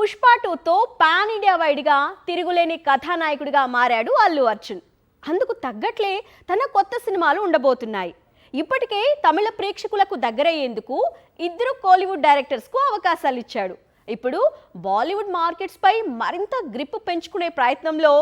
పుష్ప 2తో pan India వైడ్గా తిరుగులేని కథానాయకుడిగా మారాడు అల్లు అర్జున్. అందుకు తగ్గట్లే తన కొత్త సినిమాలు ఉండబోతున్నాయి. ఇప్పటికే తమిళ ప్రేక్షకులకు దగ్గరయ్యేందుకు ఇద్దరు కోలీవుడ్ డైరెక్టర్స్కు అవకాశాలు ఇచ్చాడు. ఇప్పుడు బాలీవుడ్ మార్కెట్స్ పై మరింత గ్రిప్ పెంచుకునే ప్రయత్నంలో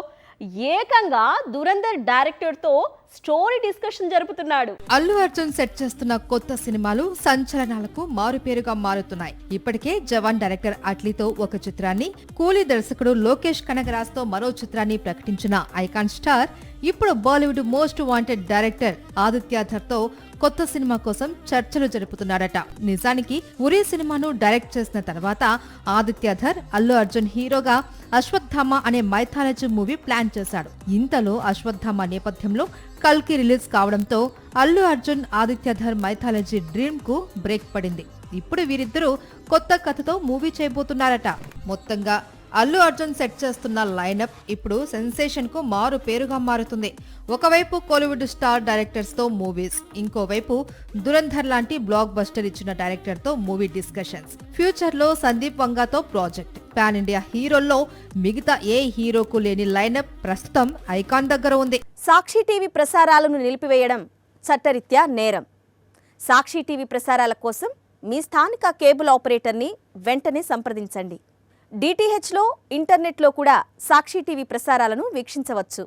ఏకంగా దురంధర్ డైరెక్టర్తో స్టోరీ డిస్కషన్ జరుపుతున్నాడు. అల్లు అర్జున్ సెట్ చేస్తున్న కొత్త సినిమాలు సంచలనాలకు మారుపేరుగా మారుతున్నాయి. ఇప్పటికే జవాన్ డైరెక్టర్ అట్లీతో ఒక చిత్రాన్ని, కూలీ దర్శకుడు లోకేష్ కనగరాజ్ తో మరో చిత్రాన్ని ప్రకటించిన ఐకాన్ స్టార్ ఇప్పుడు Bollywood most wanted director Adityadhar తో కొత్త సినిమా కోసం చర్చలు జరుపుతున్నాడట. నిజానికి ఉరి సినిమాను డైరెక్ట్ చేసిన తర్వాత ఆదిత్యధర్ అల్లు అర్జున్ హీరోగా అశ్వత్థామ అనే మైథాలజీ మూవీ ప్లాన్ చేశాడు. ఇంతలో అశ్వత్థామ నేపథ్యంలో కల్కి రిలీజ్ కావడంతో అల్లు అర్జున్ ఆదిత్యధర్ మైథాలజీ డ్రీమ్ కు బ్రేక్ పడింది. ఇప్పుడు వీరిద్దరూ కొత్త కథతో మూవీ చేయబోతున్నారట. మొత్తంగా అల్లు అర్జున్ సెట్ చేస్తున్న లైనప్ ఇప్పుడు సెన్సేషన్ కు మారు పేరుగా మారుతుంది. ఒకవైపు కోలీవుడ్ స్టార్ డైరెక్టర్స్ తో మూవీస్, ఇంకోవైపు దురంధర్ లాంటి బ్లాక్ బస్టర్ ఇచ్చిన డైరెక్టర్ తో మూవీ డిస్కషన్స్. ఫ్యూచర్ లో సందీప్ వంగాతో ప్రాజెక్ట్. పాన్ ఇండియా హీరోల్లో మిగతా ఏ హీరోకు లేని లైనప్ ప్రస్తుతం ఐకాన్ దగ్గర ఉంది. సాక్షి టీవీ ప్రసారాలను నిలిపివేయడం చట్టరీత్యా నేరం. సాక్షి టీవీ ప్రసారాల కోసం మీ స్థానిక కేబుల్ ఆపరేటర్ని వెంటనే సంప్రదించండి. DTHలో, ఇంటర్నెట్లో కూడా సాక్షి టీవీ ప్రసారాలను వీక్షించవచ్చు.